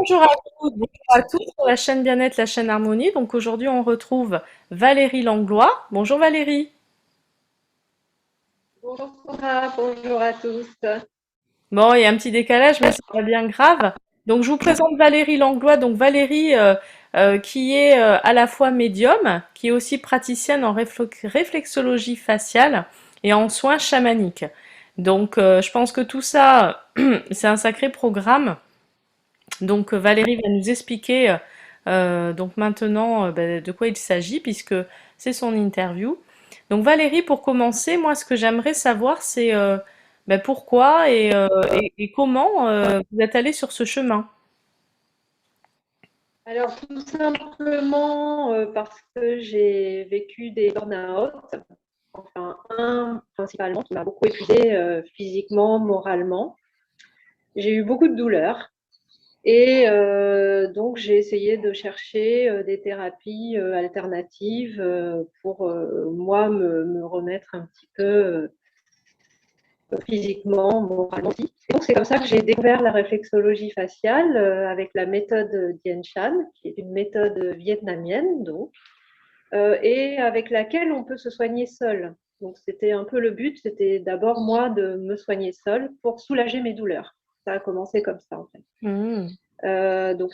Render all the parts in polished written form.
Bonjour à toutes, bonjour à tous sur la chaîne Bien-être, la chaîne Harmonie. Donc aujourd'hui, on retrouve Valérie Langlois. Bonjour Valérie. Bonjour Sandra, bonjour à tous. Bon, il y a un petit décalage, mais c'est pas bien grave. Donc je vous présente Valérie Langlois. Donc Valérie, qui est à la fois médium, qui est aussi praticienne en réflexologie faciale et en soins chamaniques. Donc je pense que tout ça, c'est un sacré programme. Donc Valérie va nous expliquer donc maintenant ben, de quoi il s'agit puisque c'est son interview. Donc Valérie, pour commencer, moi ce que j'aimerais savoir c'est ben, pourquoi et comment vous êtes allée sur ce chemin. Alors tout simplement parce que j'ai vécu des burn-out, enfin un principalement qui m'a beaucoup épuisée physiquement, moralement. J'ai eu beaucoup de douleurs et donc j'ai essayé de chercher des thérapies alternatives pour moi me remettre un petit peu physiquement, moralement aussi. Et donc c'est comme ça que j'ai découvert la réflexologie faciale avec la méthode Dien Shan, qui est une méthode vietnamienne, donc, et avec laquelle on peut se soigner seul. Donc c'était un peu le but, c'était d'abord moi de me soigner seule pour soulager mes douleurs. Ça a commencé comme ça en fait. Hmm. Donc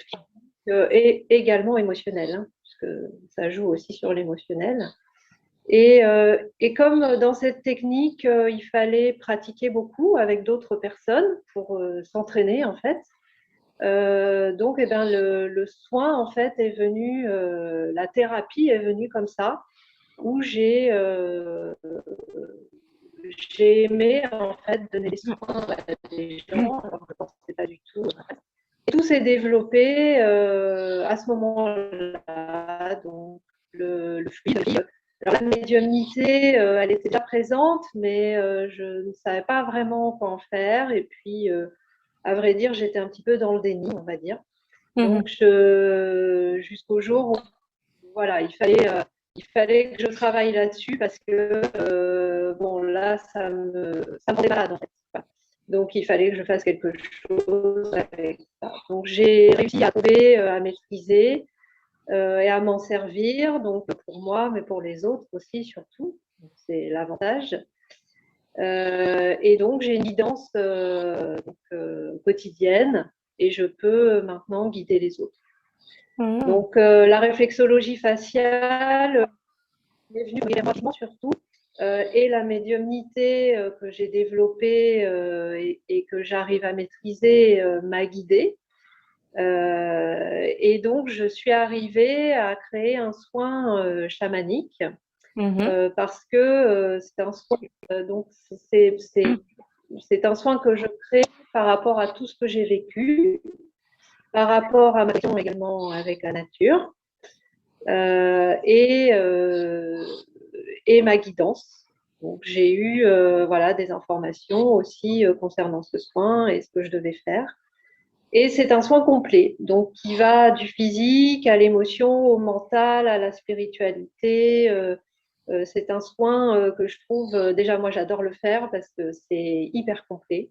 et également émotionnel, hein, parce que ça joue aussi sur l'émotionnel. Et comme dans cette technique, il fallait pratiquer beaucoup avec d'autres personnes pour s'entraîner en fait. Donc, eh ben, le soin en fait est venu, la thérapie est venue comme ça, où j'ai aimé en fait donner des soins à des gens, alors que je ne pensais pas du tout. Et tout s'est développé à ce moment-là, donc le fluide. Alors, la médiumnité, elle était déjà présente, mais je ne savais pas vraiment quoi en faire. Et puis, à vrai dire, j'étais un petit peu dans le déni, on va dire. Mhm. Donc, jusqu'au jour où, voilà, il fallait que je travaille là-dessus parce que, bon, là, ça me rendait malade, en fait. Voilà. Donc, il fallait que je fasse quelque chose avec ça. Donc, j'ai réussi à trouver, à maîtriser et à m'en servir, donc pour moi, mais pour les autres aussi, surtout. C'est l'avantage. Et donc, j'ai une guidance quotidienne et je peux maintenant guider les autres. Mhm. Donc, la réflexologie faciale est venue rapidement surtout. Et la médiumnité que j'ai développée et que j'arrive à maîtriser m'a guidée. Et donc, je suis arrivée à créer un soin chamanique Mhm. parce que c'est un soin, donc c'est un soin que je crée par rapport à tout ce que j'ai vécu, par rapport à ma relation également avec la nature euh, et, euh, et ma guidance. Donc, j'ai eu voilà, des informations aussi concernant ce soin et ce que je devais faire. Et c'est un soin complet, donc qui va du physique à l'émotion, au mental, à la spiritualité. C'est un soin que je trouve, déjà moi j'adore le faire parce que c'est hyper complet.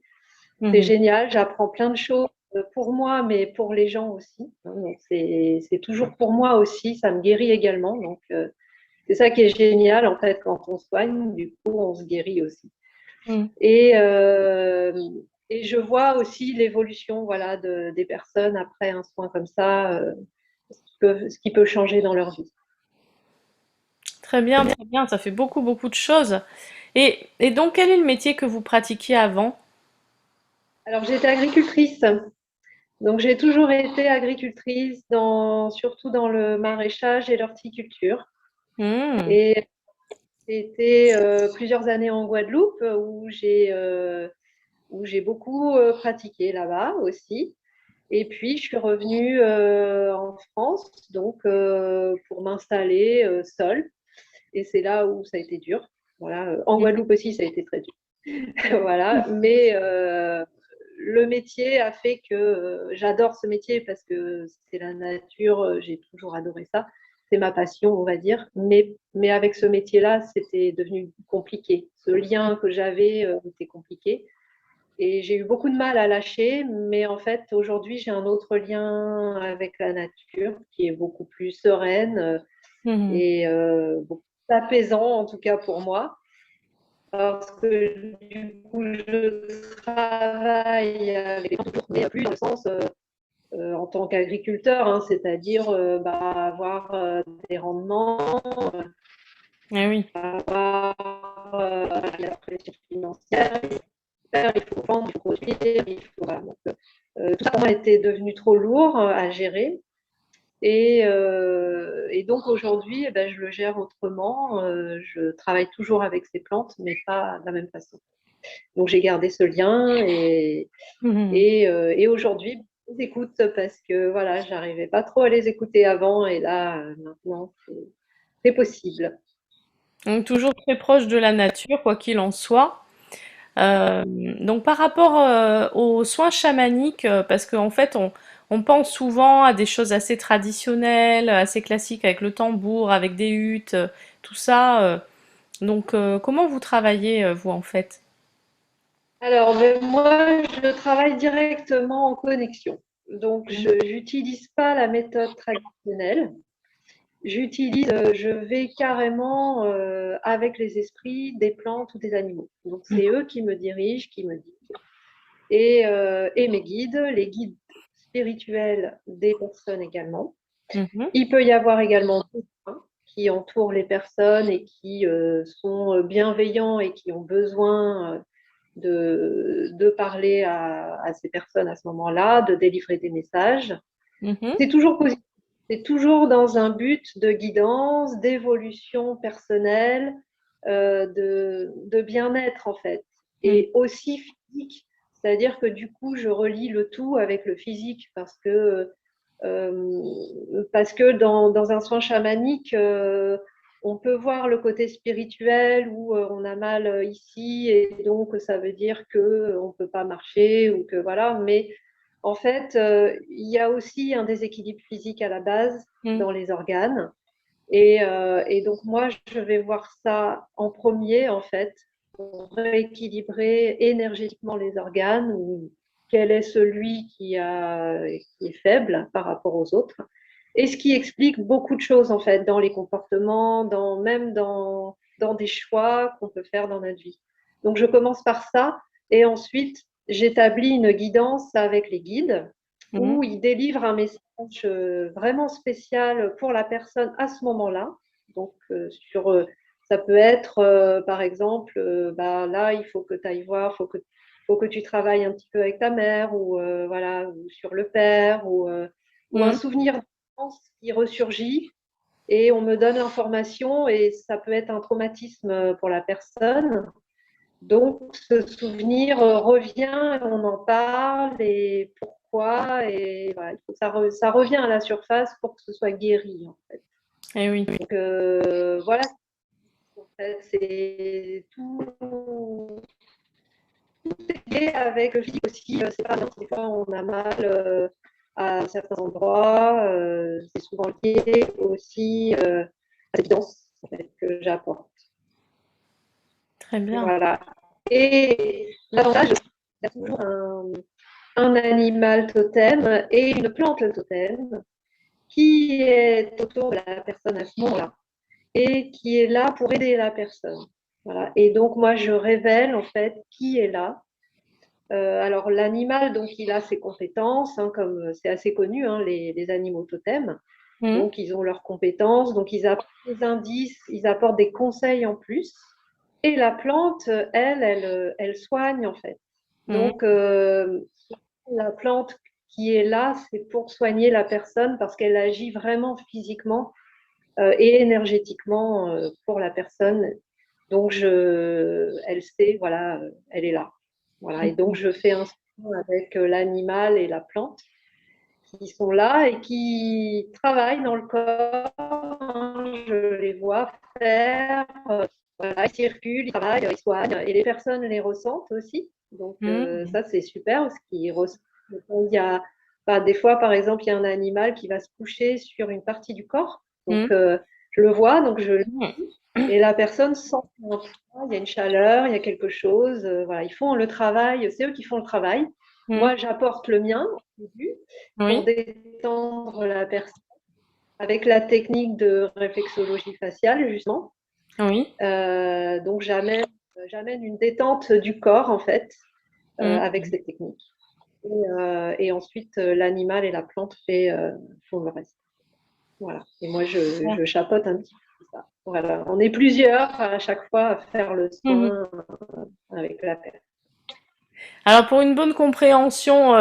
C'est Mhm. génial, j'apprends plein de choses pour moi, mais pour les gens aussi. Donc c'est toujours pour moi aussi, ça me guérit également. Donc c'est ça qui est génial en fait quand on soigne, du coup on se guérit aussi. Mhm. Et, euh, et je vois aussi l'évolution voilà, des personnes après un soin comme ça, ce qui peut changer dans leur vie. Très bien, ça fait beaucoup, beaucoup de choses. Et donc, quel est le métier que vous pratiquiez avant? Alors j'étais agricultrice, donc j'ai toujours été agricultrice, surtout dans le maraîchage et l'horticulture. Hmm. Et c'était plusieurs années en Guadeloupe où j'ai beaucoup pratiqué là-bas aussi. Et puis, je suis revenue en France donc pour m'installer seule. Et c'est là où ça a été dur. Voilà. En Guadeloupe aussi, ça a été très dur. Voilà. Mais le métier a fait que j'adore ce métier parce que c'est la nature. J'ai toujours adoré ça. C'est ma passion, on va dire. Mais avec ce métier-là, c'était devenu compliqué. Ce lien que j'avais était compliqué. Et j'ai eu beaucoup de mal à lâcher, mais en fait, aujourd'hui, j'ai un autre lien avec la nature qui est beaucoup plus sereine Mhm. et beaucoup plus apaisant, en tout cas pour moi. Parce que du coup, je travaille avec les plantes, mais plus dans le sens en tant qu'agriculteur, hein, c'est-à-dire avoir des rendements, Eh oui. avoir la pression financière, il faut vendre, il faut produire, il faut, voilà. Donc, tout ça pour moi était devenu trop lourd à gérer. Et donc aujourd'hui, eh ben, je le gère autrement. Je travaille toujours avec ces plantes, mais pas de la même façon. Donc j'ai gardé ce lien Mhm. et aujourd'hui, je les écoute parce que voilà, j'arrivais pas trop à les écouter avant et là, maintenant, c'est possible. Donc toujours très proche de la nature, quoi qu'il en soit. Donc par rapport aux soins chamaniques, parce qu'en fait on pense souvent à des choses assez traditionnelles, assez classiques avec le tambour, avec des huttes, tout ça. Donc comment vous travaillez vous en fait? Alors, mais moi, je travaille directement en connexion. Donc, je Mhm. n'utilise pas la méthode traditionnelle. Je vais carrément avec les esprits des plantes ou des animaux. Donc, c'est eux qui me dirigent, qui me disent. Et mes guides, les guides spirituels des personnes également. Mhm. Il peut y avoir également des soins qui entourent les personnes et qui sont bienveillants et qui ont besoin de parler à ces personnes à ce moment-là, de délivrer des messages. Mhm. C'est toujours positif. C'est toujours dans un but de guidance, d'évolution personnelle, de bien-être en fait. Mhm. Et aussi physique, c'est-à-dire que du coup, je relie le tout avec le physique parce que dans un soin chamanique, on peut voir le côté spirituel où on a mal ici et donc ça veut dire que on peut pas marcher ou que voilà. Mais en fait, il y a aussi un déséquilibre physique à la base Mhm. dans les organes. Et donc moi, je vais voir ça en premier en fait pour rééquilibrer énergétiquement les organes ou quel est celui qui est faible par rapport aux autres. Et ce qui explique beaucoup de choses en fait dans les comportements, même dans des choix qu'on peut faire dans notre vie. Donc je commence par ça et ensuite j'établis une guidance avec les guides Mhm. où ils délivrent un message vraiment spécial pour la personne à ce moment-là. Donc ça peut être par exemple, là il faut que tu ailles voir, faut que tu travailles un petit peu avec ta mère ou voilà, ou sur le père ou un Mhm. souvenir qui ressurgit et on me donne l'information et ça peut être un traumatisme pour la personne. Donc ce souvenir revient, on en parle et pourquoi et voilà, ça revient à la surface pour que ce soit guéri en fait. Eh oui. Donc voilà, en fait, c'est tout lié avec le physique aussi. C'est pas des fois on a mal à certains endroits, c'est souvent lié aussi à l'évidence en fait, que j'apporte. Très bien. Voilà. Et l'avantage, il y a toujours un animal totem et une plante totem qui est autour de la personne à ce moment-là et qui est là pour aider la personne. Voilà. Et donc, moi, je révèle en fait qui est là. Alors, l'animal, donc, il a ses compétences, hein, comme c'est assez connu, hein, les animaux totems. Mhm. Donc, ils ont leurs compétences, donc ils apportent des indices, ils apportent des conseils en plus. Et la plante, elle soigne en fait. Mhm. Donc, la plante qui est là, c'est pour soigner la personne parce qu'elle agit vraiment physiquement et énergétiquement pour la personne. Donc, elle sait, voilà, elle est là. Voilà. Et donc, je fais un soin avec l'animal et la plante qui sont là et qui travaillent dans le corps. Je les vois faire. Voilà, ils circulent, ils travaillent, ils soignent. Et les personnes les ressentent aussi. Donc, Mhm. ça, c'est super parce qu'ils ressentent. Il y a, des fois, par exemple, il y a un animal qui va se coucher sur une partie du corps. Donc, Mhm. je le vois, donc je Mhm. Et la personne sent qu'il y a un poids, il y a une chaleur, il y a quelque chose. Voilà, ils font le travail, c'est eux qui font le travail. Mm. Moi, j'apporte le mien au début pour Oui, détendre la personne avec la technique de réflexologie faciale, justement. oui. Donc, j'amène une détente du corps, en fait, avec Mm. cette technique. Et ensuite, l'animal et la plante font le reste. Voilà. Et moi, je chapeaute un petit peu ça. Voilà. On est plusieurs à chaque fois à faire le Mhm. soin avec la personne. Alors pour une bonne compréhension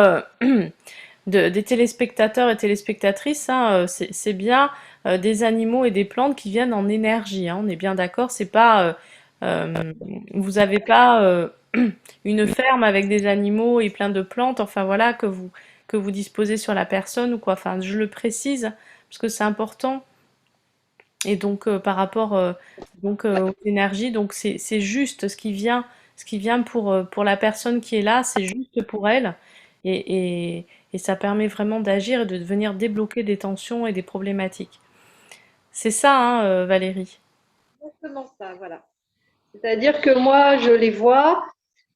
des téléspectateurs et téléspectatrices, hein, c'est bien des animaux et des plantes qui viennent en énergie, hein, on est bien d'accord, c'est pas vous n'avez pas une ferme avec des animaux et plein de plantes, enfin voilà, que vous disposez sur la personne ou quoi. Enfin, je le précise parce que c'est important. Et donc par rapport aux énergies, donc c'est juste ce qui vient pour la personne qui est là, c'est juste pour elle et ça permet vraiment d'agir et de venir débloquer des tensions et des problématiques. C'est ça, hein, Valérie. Exactement ça, voilà. C'est-à-dire que moi, je les vois,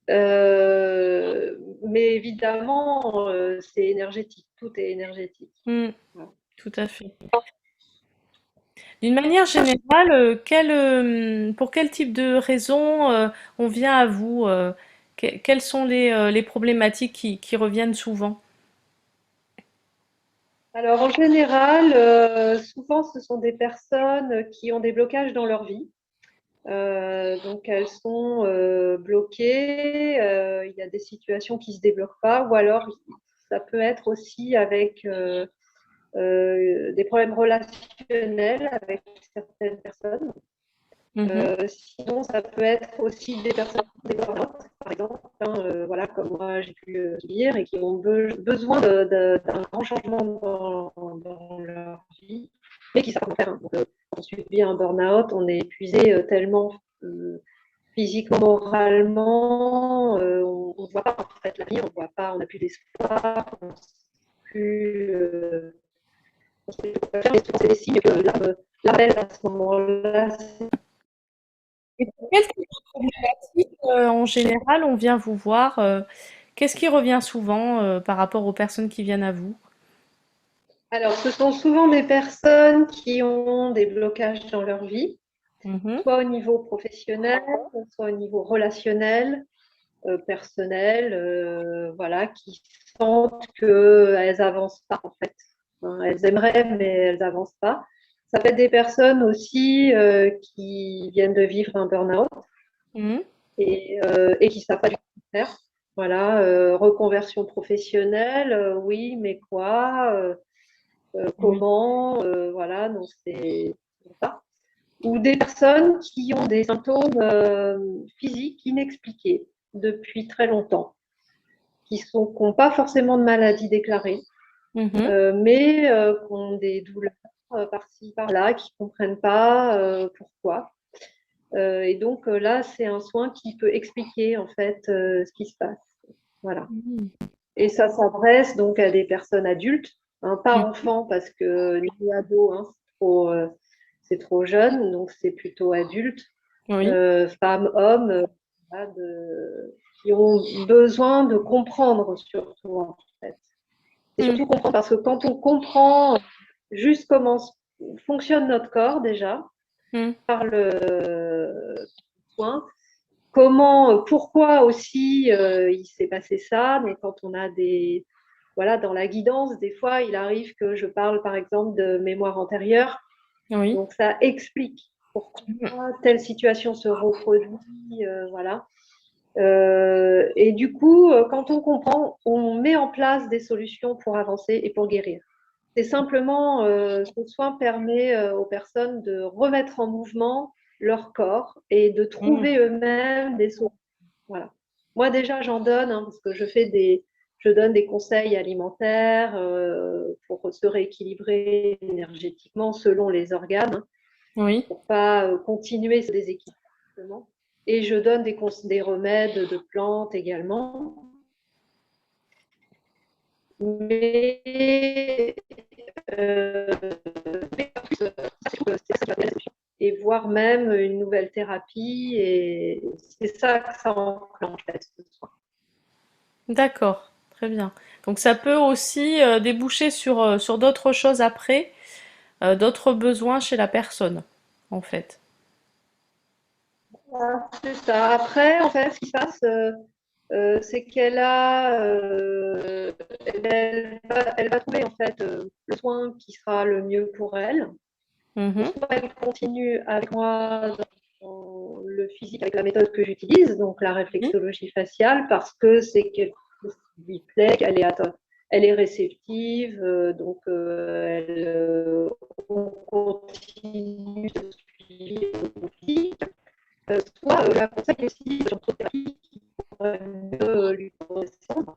mais évidemment, c'est énergétique. Tout est énergétique. Mm, Voilà. tout à fait. D'une manière générale, pour quel type de raison on vient à vous quelles sont les problématiques qui reviennent souvent? Alors, en général, souvent, ce sont des personnes qui ont des blocages dans leur vie. Donc, elles sont bloquées. Il y a des situations qui ne se débloquent pas, ou alors ça peut être aussi avec des problèmes relationnels avec certaines personnes. Mhm. Sinon, ça peut être aussi des personnes qui ont des burn-out, par exemple, hein, voilà, comme moi j'ai pu le dire, et qui ont besoin d'un grand changement dans leur vie, mais qui savent comment faire. Hein. Donc, on subit un burn-out, on est épuisé tellement physiquement, moralement, on ne voit pas en fait la vie, on voit pas, on n'a plus d'espoir, on ne sait plus. C'est des signes que l'appel à ce moment-là, Et pour quel type de problématique, en général, on vient vous voir? Qu'est-ce qui revient souvent par rapport aux personnes qui viennent à vous? alors, ce sont souvent des personnes qui ont des blocages dans leur vie, Mhm. soit au niveau professionnel, soit au niveau relationnel, personnel, voilà, qui sentent qu'elles n'avancent pas en fait. Hein, elles aimeraient, mais elles n'avancent pas. Ça peut être des personnes aussi qui viennent de vivre un burn-out Mhm. et qui ne savent pas du tout faire. Voilà, reconversion professionnelle, oui, mais quoi Oui. comment, voilà, donc c'est ça. Ou des personnes qui ont des symptômes physiques inexpliqués depuis très longtemps, qui n'ont pas forcément de maladie déclarée, Mhm. mais qui ont des douleurs par-ci, par-là, qui ne comprennent pas pourquoi. Et donc là, c'est un soin qui peut expliquer en fait ce qui se passe. Voilà. Mhm. Et ça s'adresse donc à des personnes adultes, hein, pas Mhm. enfants parce que ni ados, hein, c'est trop jeune, donc c'est plutôt adultes, Oui. femmes, hommes, voilà, qui ont besoin de comprendre surtout en fait. C'est Mhm. surtout comprendre parce que quand on comprend juste comment fonctionne notre corps déjà Mhm. par le soin, comment, pourquoi aussi il s'est passé ça, mais quand on a des, voilà, dans la guidance, des fois, il arrive que je parle par exemple de mémoire antérieure, Oui. donc ça explique pourquoi telle situation se reproduit, voilà. Et du coup, quand on comprend, on met en place des solutions pour avancer et pour guérir. C'est simplement, ce soin permet aux personnes de remettre en mouvement leur corps et de Mhm. trouver eux-mêmes des solutions. Voilà. Moi déjà, j'en donne hein, parce que je donne des conseils alimentaires pour se rééquilibrer énergétiquement selon les organes, hein, Oui. pour pas continuer ce déséquilibrement. Et je donne des remèdes de plantes également. Mais, mais c'est ça qui m'intéresse. et voire même une nouvelle thérapie. Et c'est ça que ça enclenche, en fait, ce soin. D'accord, très bien. Donc ça peut aussi déboucher sur d'autres choses après, d'autres besoins chez la personne, en fait. C'est ça. Après, en fait, ce qui se passe, c'est qu'elle a, elle va trouver en fait le soin qui sera le mieux pour elle. Mhm, Soit elle continue avec moi dans le physique avec la méthode que j'utilise, donc la oui. réflexologie faciale, parce que c'est quelque chose qui lui plaît, elle est réceptive, donc on continue ce suivi physique. Soit la conseille aussi sur d'autres thérapies qui pourraient mieux lui correspondre.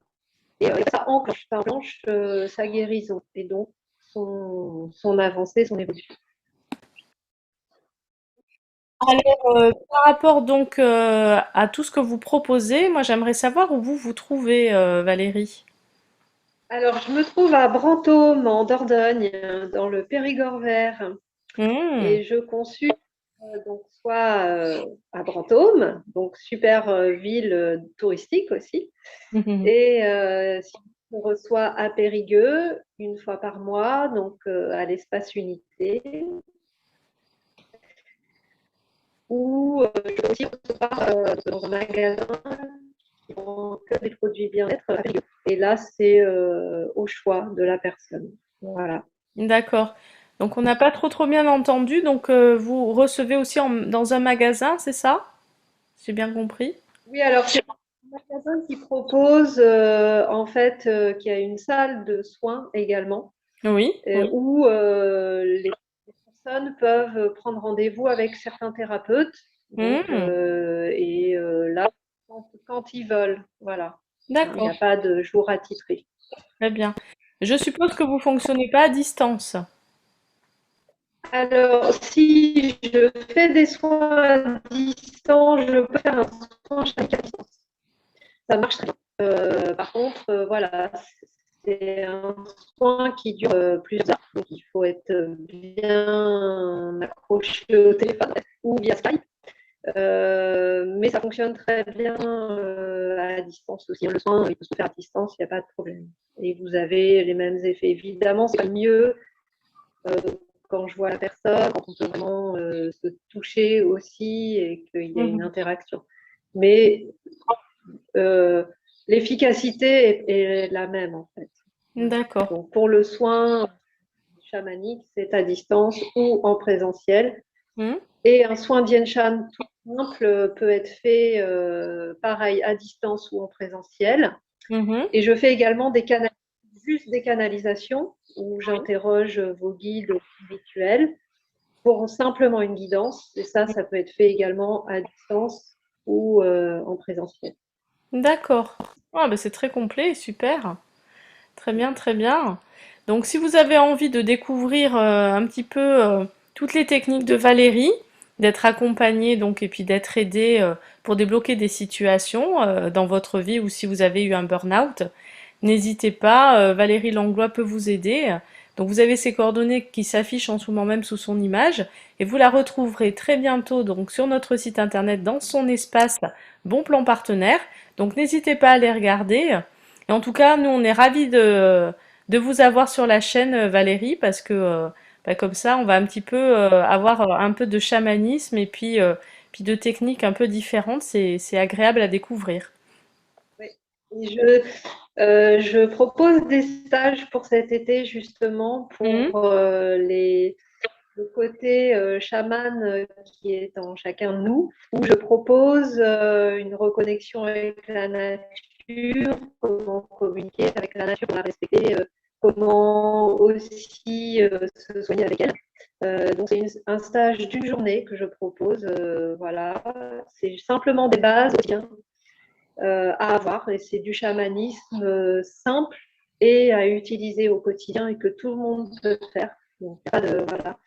Et ça enclenche sa guérison et donc son avancée, son évolution. Alors, par rapport donc à tout ce que vous proposez, moi j'aimerais savoir où vous vous trouvez, Valérie. Alors, je me trouve à Brantôme, en Dordogne, dans le Périgord vert, Hmm. et je consulte donc soit à Brantôme, donc super ville touristique aussi, et si on reçoit à Périgueux une fois par mois, donc à l'espace Unité, ou je peux aussi recevoir dans un magasin qui vend que des produits bien-être à Périgueux. Et là, c'est au choix de la personne. Voilà. D'accord. Donc on n'a pas trop bien entendu. Donc vous recevez aussi dans un magasin, c'est ça? J'ai bien compris. Oui, alors c'est un magasin qui propose en fait qui a une salle de soins également Oui, oui. où les personnes peuvent prendre rendez-vous avec certains thérapeutes donc Hmm. là quand ils veulent, voilà. Il n'y D'accord, a pas de jour attitré. très bien. Je suppose que vous fonctionnez pas à distance. Alors, si je fais des soins à distance, je peux faire un soin chaque à distance. Ça marche très bien. Par contre, voilà, c'est un soin qui dure plusieurs heures. Donc, il faut être bien accroché au téléphone ou via Skype. Mais ça fonctionne très bien à distance aussi. Le soin, il peut se faire à distance, il n'y a pas de problème. Et vous avez les mêmes effets. Évidemment, c'est mieux euh, quand je vois la personne, quand on peut vraiment se toucher aussi et qu'il y a une Mhm. interaction. Mais euh, l'efficacité est la même en fait. D'accord. Donc pour le soin chamanique, c'est à distance ou en présentiel. Hmm. Et un soin Dien Shan tout simple peut être fait pareil à distance ou en présentiel. Mhm. Et je fais également juste des canalisations où Oui. j'interroge vos guides spirituels pour simplement une guidance. Et ça peut être fait également à distance ou en présentiel. D'accord. Ah, ben c'est très complet, et super. Très bien, très bien. Donc, si vous avez envie de découvrir un petit peu toutes les techniques de Valérie, d'être accompagné donc et puis d'être aidé pour débloquer des situations dans votre vie ou si vous avez eu un burn-out, n'hésitez pas. Valérie Langlois peut vous aider. Donc, vous avez ses coordonnées qui s'affichent en ce moment même sous son image et vous la retrouverez très bientôt donc sur notre site internet dans son espace Bon Plan Partenaire. Donc, n'hésitez pas à les regarder. Et en tout cas, nous, on est ravis de vous avoir sur la chaîne, Valérie, parce que bah, comme ça, on va un petit peu avoir un peu de chamanisme et puis de techniques un peu différentes. C'est agréable à découvrir. Oui. Et je propose des stages pour cet été justement Mhm, pour le côté chaman qui est en chacun de nous, où je propose une reconnexion avec la nature, comment communiquer avec la nature, comment la respecter, comment aussi se soigner avec elle. Donc c'est un stage d'une journée que je propose. Voilà, c'est simplement des bases aussi, hein, à avoir et c'est du chamanisme simple et à utiliser au quotidien et que tout le monde peut faire. Donc, voilà.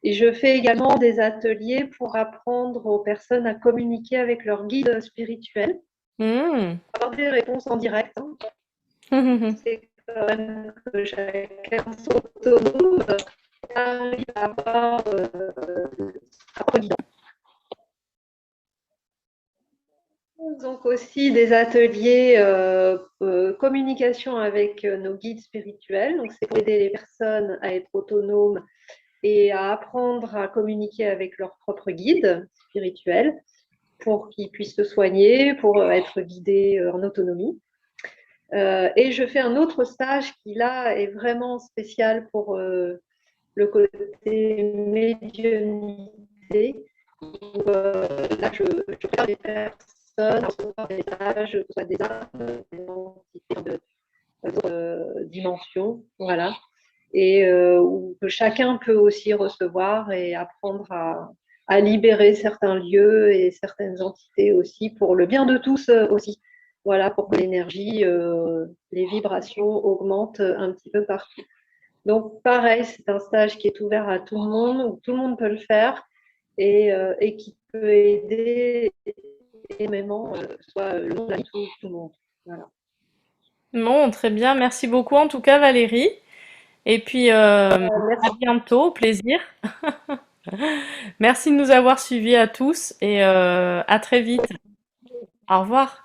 Et je fais également des ateliers pour apprendre aux personnes à communiquer avec leur guide spirituel, mhm. avoir des réponses en direct, hein. C'est quand même que chacun soit autonome arrive à avoir après guidance. Donc aussi des ateliers communication avec nos guides spirituels. Donc c'est pour aider les personnes à être autonomes et à apprendre à communiquer avec leur propre guide spirituel pour qu'ils puissent se soigner, pour être guidés en autonomie. Et je fais un autre stage qui là est vraiment spécial pour le côté médiumnité. Là, je prépare des personnes à recevoir des âges, que ce soit des âmes, des entités d'autres dimensions, voilà. Et où chacun peut aussi recevoir et apprendre à libérer certains lieux et certaines entités aussi pour le bien de tous aussi. Voilà, pour que l'énergie, les vibrations augmentent un petit peu partout. Donc, pareil, c'est un stage qui est ouvert à tout le monde, où tout le monde peut le faire et qui peut aider énormément, soit le monde, tout le monde. Voilà. Bon, très bien. Merci beaucoup en tout cas, Valérie. Et puis, à Merci. bientôt, au plaisir. Merci de nous avoir suivis à tous et à très vite. Au revoir.